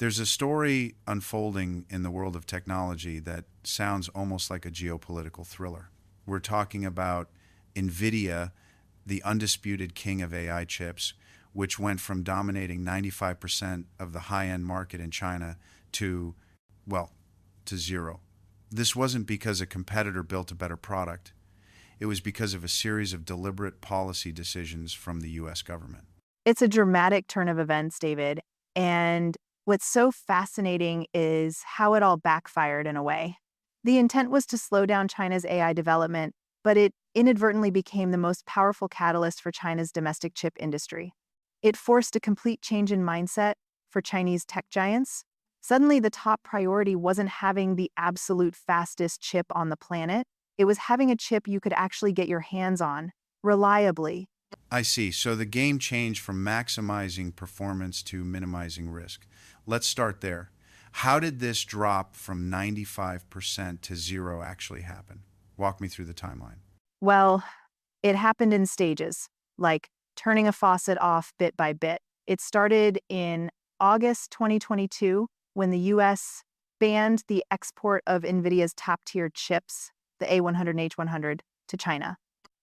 There's a story unfolding in the world of technology that sounds almost like a geopolitical thriller. We're talking about NVIDIA, the undisputed king of AI chips, which went from dominating 95% of the high-end market in China to, well, to zero. This wasn't because a competitor built a better product. It was because of a series of deliberate policy decisions from the US government. It's a dramatic turn of events, David. And what's so fascinating is how it all backfired in a way. The intent was to slow down China's AI development, but it inadvertently became the most powerful catalyst for China's domestic chip industry. It forced a complete change in mindset for Chinese tech giants. Suddenly, the top priority wasn't having the absolute fastest chip on the planet. It was having a chip you could actually get your hands on reliably. I see. So the game changed from maximizing performance to minimizing risk. Let's start there. How did this drop from 95% to zero actually happen? Walk me through the timeline. Well, it happened in stages, like turning a faucet off bit by bit. It started in August 2022 when the US banned the export of NVIDIA's top-tier chips, the A100 and H100, to China.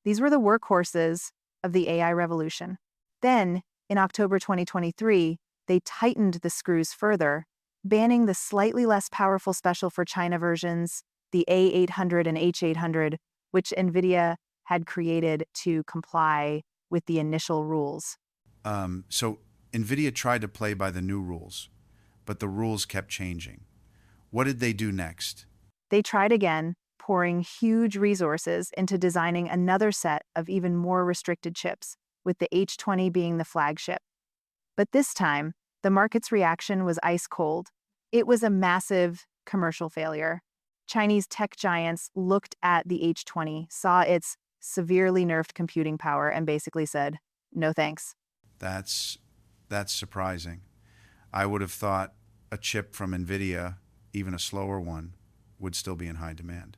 These were the workhorses of the AI revolution. Then, in October 2023, they tightened the screws further, banning the slightly less powerful special for China versions, the A800 and H800, which NVIDIA had created to comply with the initial rules. So NVIDIA tried to play by the new rules, but the rules kept changing. What did they do next? They tried again, pouring huge resources into designing another set of even more restricted chips, with the H20 being the flagship. But this time, the market's reaction was ice cold. It was a massive commercial failure. Chinese tech giants looked at the H20, saw its severely nerfed computing power, and basically said, no thanks. That's surprising. I would have thought a chip from NVIDIA, even a slower one, would still be in high demand.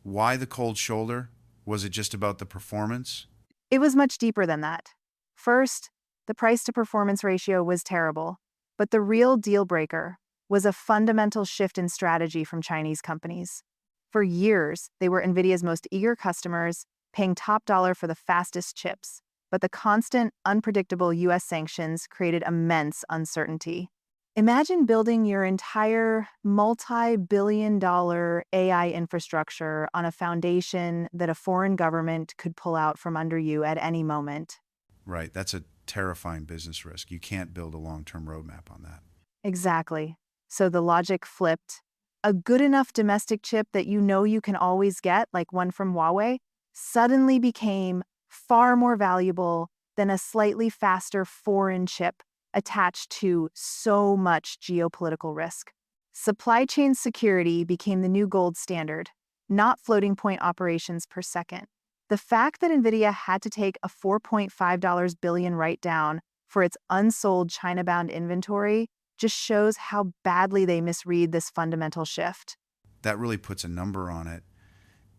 Why the cold shoulder? Was it just about the performance? It was much deeper than that. First, the price to performance ratio was terrible, but the real deal breaker was a fundamental shift in strategy from Chinese companies. For years, they were NVIDIA's most eager customers, paying top dollar for the fastest chips, but the constant, unpredictable US sanctions created immense uncertainty. Imagine building your entire multi-billion-dollar AI infrastructure on a foundation that a foreign government could pull out from under you at any moment. Right, that's a terrifying business risk. You can't build a long-term roadmap on that. Exactly. So the logic flipped. A good enough domestic chip that you know you can always get, like one from Huawei, suddenly became far more valuable than a slightly faster foreign chip attached to so much geopolitical risk. Supply chain security became the new gold standard, not floating point operations per second. The fact that NVIDIA had to take a $4.5 billion write-down for its unsold China-bound inventory just shows how badly they misread this fundamental shift. That really puts a number on it.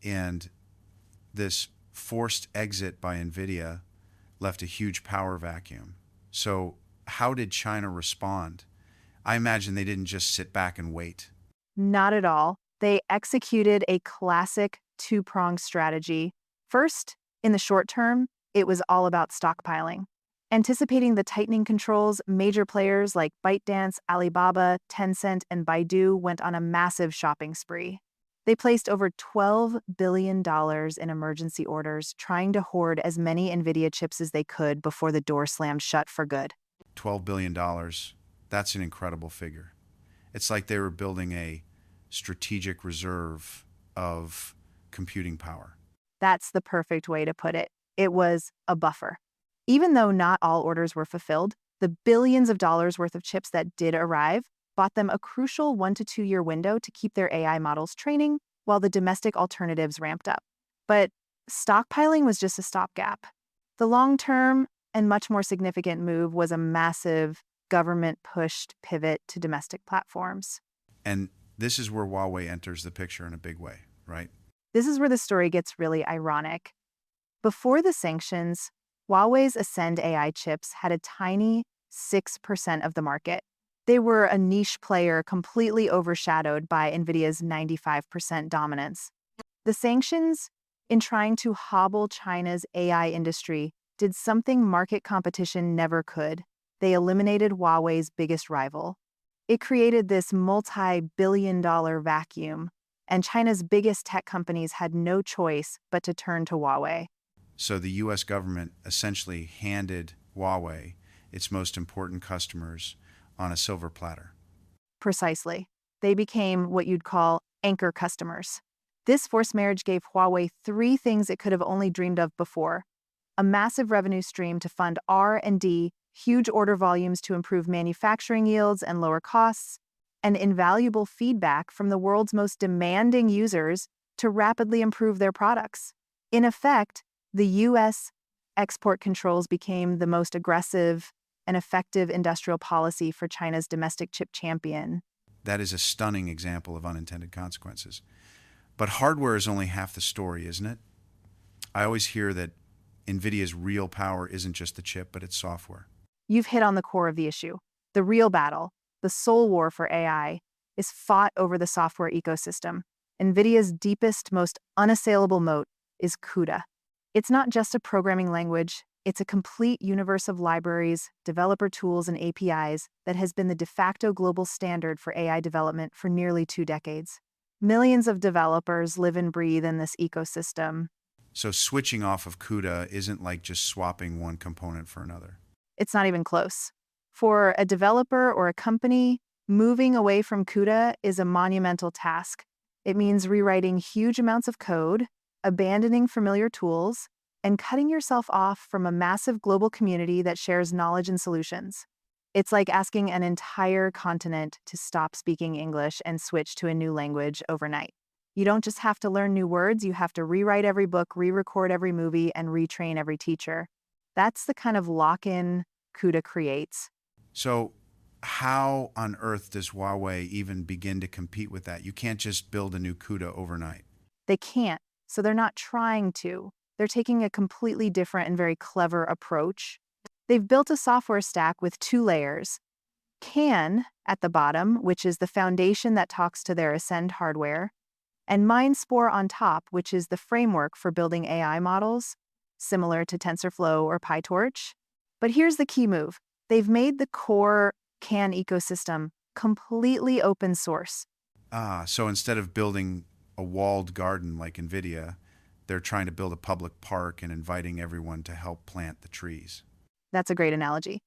And this forced exit by NVIDIA left a huge power vacuum. So how did China respond? I imagine they didn't just sit back and wait. Not at all. They executed a classic two-pronged strategy. First, in the short term, it was all about stockpiling. Anticipating the tightening controls, major players like ByteDance, Alibaba, Tencent, and Baidu went on a massive shopping spree. They placed over $12 billion in emergency orders, trying to hoard as many NVIDIA chips as they could before the door slammed shut for good. $12 billion. That's an incredible figure. It's like they were building a strategic reserve of computing power. That's the perfect way to put it. It was a buffer. Even though not all orders were fulfilled, the billions of dollars worth of chips that did arrive bought them a crucial 1 to 2 year window to keep their AI models training while the domestic alternatives ramped up. But stockpiling was just a stopgap. The long-term and much more significant move was a massive government-pushed pivot to domestic platforms. And this is where Huawei enters the picture in a big way, right? This is where the story gets really ironic. Before the sanctions, Huawei's Ascend AI chips had a tiny 6% of the market. They were a niche player completely overshadowed by NVIDIA's 95% dominance. The sanctions, in trying to hobble China's AI industry, did something market competition never could. They eliminated Huawei's biggest rival. It created this multi-billion-dollar vacuum, and China's biggest tech companies had no choice but to turn to Huawei. So the US government essentially handed Huawei its most important customers on a silver platter. Precisely. They became what you'd call anchor customers. This forced marriage gave Huawei three things it could have only dreamed of before: a massive revenue stream to fund R&D, huge order volumes to improve manufacturing yields and lower costs, and invaluable feedback from the world's most demanding users to rapidly improve their products. In effect, the U.S. export controls became the most aggressive and effective industrial policy for China's domestic chip champion. That is a stunning example of unintended consequences. But hardware is only half the story, isn't it? I always hear that NVIDIA's real power isn't just the chip, but its software. You've hit on the core of the issue. The real battle, the soul war for AI, is fought over the software ecosystem. NVIDIA's deepest, most unassailable moat is CUDA. It's not just a programming language, it's a complete universe of libraries, developer tools, and APIs that has been the de facto global standard for AI development for nearly 2 decades. Millions of developers live and breathe in this ecosystem. So switching off of CUDA isn't like just swapping one component for another. It's not even close. For a developer or a company, moving away from CUDA is a monumental task. It means rewriting huge amounts of code, abandoning familiar tools, and cutting yourself off from a massive global community that shares knowledge and solutions. It's like asking an entire continent to stop speaking English and switch to a new language overnight. You don't just have to learn new words, you have to rewrite every book, re-record every movie, and retrain every teacher. That's the kind of lock-in CUDA creates. So how on earth does Huawei even begin to compete with that? You can't just build a new CUDA overnight. They can't, so they're not trying to. They're taking a completely different and very clever approach. They've built a software stack with 2 layers. CAN at the bottom, which is the foundation that talks to their Ascend hardware, and MindSpore on top, which is the framework for building AI models, similar to TensorFlow or PyTorch. But here's the key move. They've made the core CAN ecosystem completely open source. So instead of building a walled garden like NVIDIA, they're trying to build a public park and inviting everyone to help plant the trees. That's a great analogy.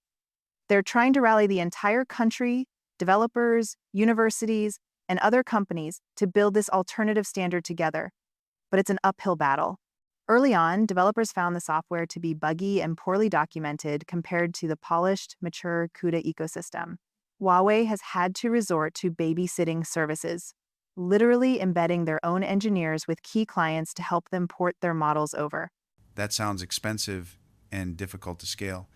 They're trying to rally the entire country, developers, universities, and other companies to build this alternative standard together. But it's an uphill battle. Early on, developers found the software to be buggy and poorly documented compared to the polished, mature CUDA ecosystem. Huawei has had to resort to babysitting services, literally embedding their own engineers with key clients to help them port their models over. That sounds expensive and difficult to scale.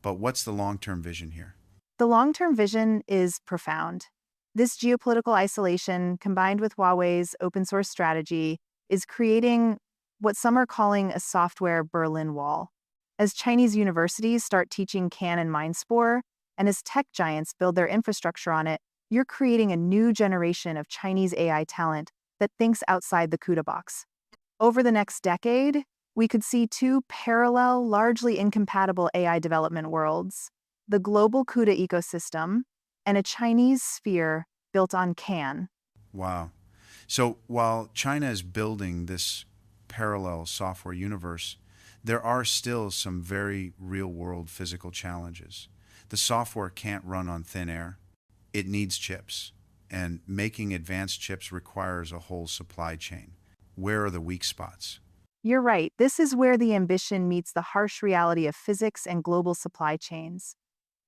But what's the long-term vision here? The long-term vision is profound. This geopolitical isolation, combined with Huawei's open-source strategy, is creating what some are calling a software Berlin Wall. As Chinese universities start teaching CAN and MindSpore, and as tech giants build their infrastructure on it, you're creating a new generation of Chinese AI talent that thinks outside the CUDA box. Over the next decade, we could see 2 parallel, largely incompatible AI development worlds: the global CUDA ecosystem and a Chinese sphere built on CAN. Wow. So while China is building this parallel software universe, there are still some very real-world physical challenges. The software can't run on thin air. It needs chips, and making advanced chips requires a whole supply chain. Where are the weak spots? You're right. This is where the ambition meets the harsh reality of physics and global supply chains.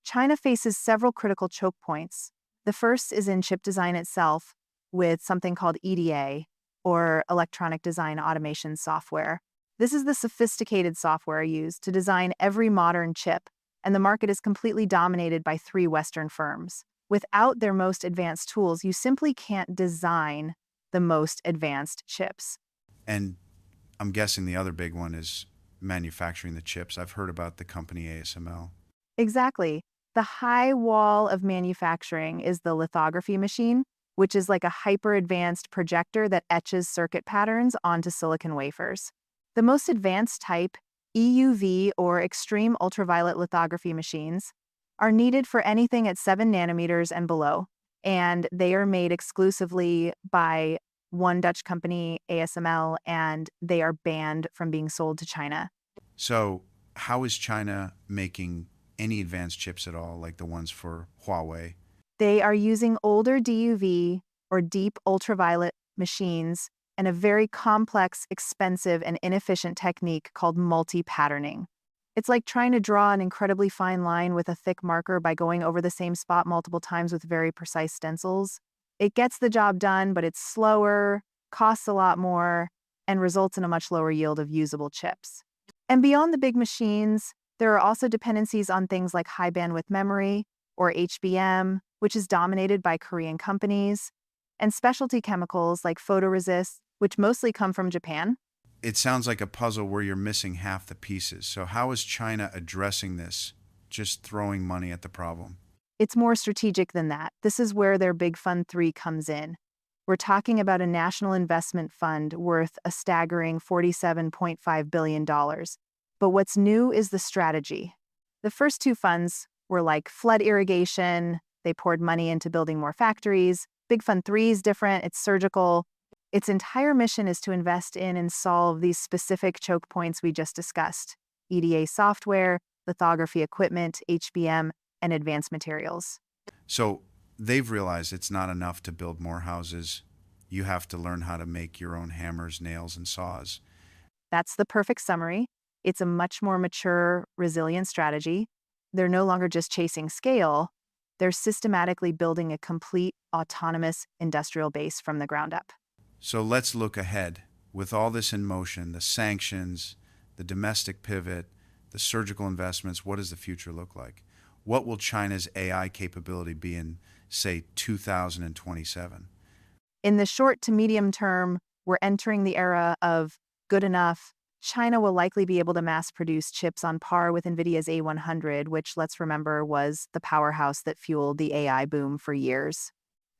China faces several critical choke points. The first is in chip design itself, with something called EDA, or electronic design automation software. This is the sophisticated software used to design every modern chip, and the market is completely dominated by 3 Western firms. Without their most advanced tools, you simply can't design the most advanced chips. And I'm guessing the other big one is manufacturing the chips. I've heard about the company ASML. Exactly. The high wall of manufacturing is the lithography machine, which is like a hyper-advanced projector that etches circuit patterns onto silicon wafers. The most advanced type, EUV or extreme ultraviolet lithography machines, are needed for anything at 7 nanometers and below, and they are made exclusively by one Dutch company, ASML, and they are banned from being sold to China. So, how is China making any advanced chips at all, like the ones for Huawei? They are using older DUV or deep ultraviolet machines and a very complex, expensive, and inefficient technique called multi-patterning. It's like trying to draw an incredibly fine line with a thick marker by going over the same spot multiple times with very precise stencils. It gets the job done, but it's slower, costs a lot more, and results in a much lower yield of usable chips. And beyond the big machines, there are also dependencies on things like high bandwidth memory, or HBM, which is dominated by Korean companies, and specialty chemicals like photoresist, which mostly come from Japan. It sounds like a puzzle where you're missing half the pieces. So, how is China addressing this? Just throwing money at the problem? It's more strategic than that. This is where their Big Fund 3 comes in. We're talking about a national investment fund worth a staggering $47.5 billion. But what's new is the strategy. The first two funds were like flood irrigation, they poured money into building more factories. Big Fund 3 is different, it's surgical. Its entire mission is to invest in and solve these specific choke points we just discussed: EDA software, lithography equipment, HBM, and advanced materials. So, they've realized it's not enough to build more houses. You have to learn how to make your own hammers, nails, and saws. That's the perfect summary. It's a much more mature, resilient strategy. They're no longer just chasing scale, they're systematically building a complete, autonomous industrial base from the ground up. So, let's look ahead. With all this in motion, the sanctions, the domestic pivot, the surgical investments, what does the future look like? What will China's AI capability be in, say, 2027? In the short to medium term, we're entering the era of good enough. China will likely be able to mass produce chips on par with NVIDIA's A100, which, let's remember, was the powerhouse that fueled the AI boom for years.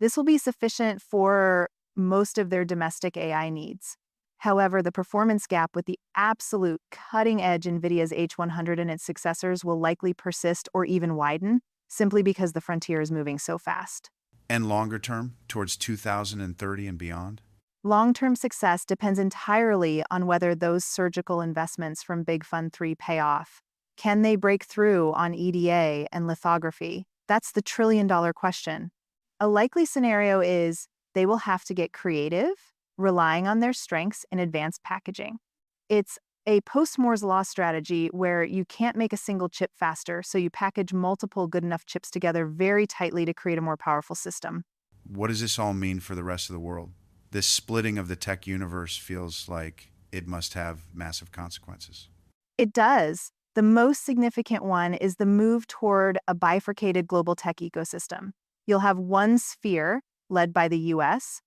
This will be sufficient for most of their domestic AI needs. However, the performance gap with the absolute cutting-edge NVIDIA's H100 and its successors will likely persist or even widen, simply because the frontier is moving so fast. And longer term, towards 2030 and beyond? Long-term success depends entirely on whether those surgical investments from Big Fund 3 pay off. Can they break through on EDA and lithography? That's the trillion-dollar question. A likely scenario is they will have to get creative, relying on their strengths in advanced packaging. It's a post-Moore's law strategy where you can't make a single chip faster, so you package multiple good enough chips together very tightly to create a more powerful system. What does this all mean for the rest of the world? This splitting of the tech universe feels like it must have massive consequences. It does. The most significant one is the move toward a bifurcated global tech ecosystem. You'll have one sphere, led by the US,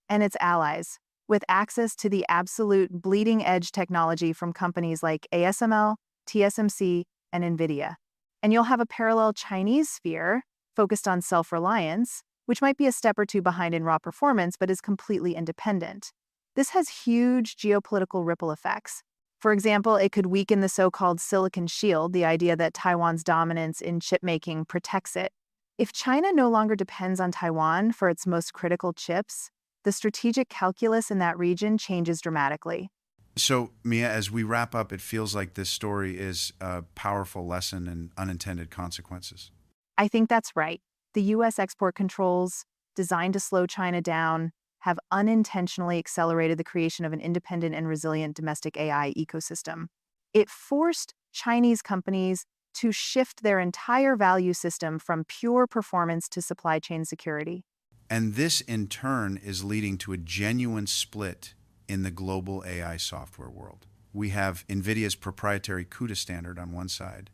and its allies, with access to the absolute bleeding-edge technology from companies like ASML, TSMC, and NVIDIA. And you'll have a parallel Chinese sphere, focused on self-reliance, which might be a step or two behind in raw performance, but is completely independent. This has huge geopolitical ripple effects. For example, it could weaken the so-called silicon shield, the idea that Taiwan's dominance in chip-making protects it. If China no longer depends on Taiwan for its most critical chips, the strategic calculus in that region changes dramatically. So, Mia, as we wrap up, it feels like this story is a powerful lesson in unintended consequences. I think that's right. The U.S. export controls, designed to slow China down, have unintentionally accelerated the creation of an independent and resilient domestic AI ecosystem. It forced Chinese companies to shift their entire value system from pure performance to supply chain security. And this, in turn, is leading to a genuine split in the global AI software world. We have NVIDIA's proprietary CUDA standard on one side,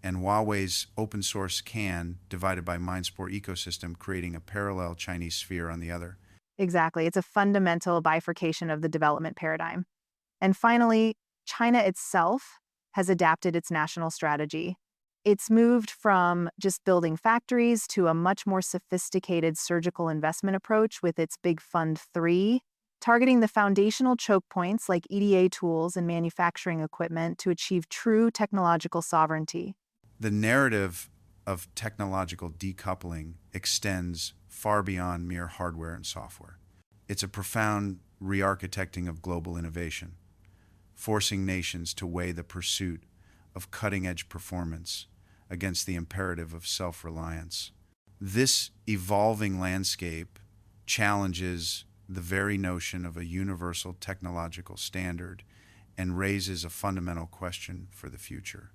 and Huawei's open source CAN divided by MindSpore ecosystem, creating a parallel Chinese sphere on the other. Exactly. It's a fundamental bifurcation of the development paradigm. And finally, China itself has adapted its national strategy. It's moved from just building factories to a much more sophisticated surgical investment approach with its Big Fund 3, targeting the foundational choke points like EDA tools and manufacturing equipment to achieve true technological sovereignty. The narrative of technological decoupling extends far beyond mere hardware and software. It's a profound re-architecting of global innovation, forcing nations to weigh the pursuit of cutting-edge performance against the imperative of self-reliance. This evolving landscape challenges the very notion of a universal technological standard and raises a fundamental question for the future.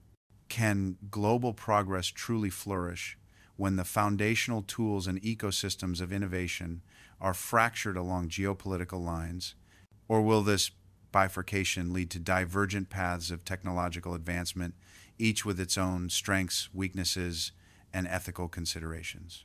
Can global progress truly flourish when the foundational tools and ecosystems of innovation are fractured along geopolitical lines, or will this bifurcation lead to divergent paths of technological advancement, each with its own strengths, weaknesses, and ethical considerations?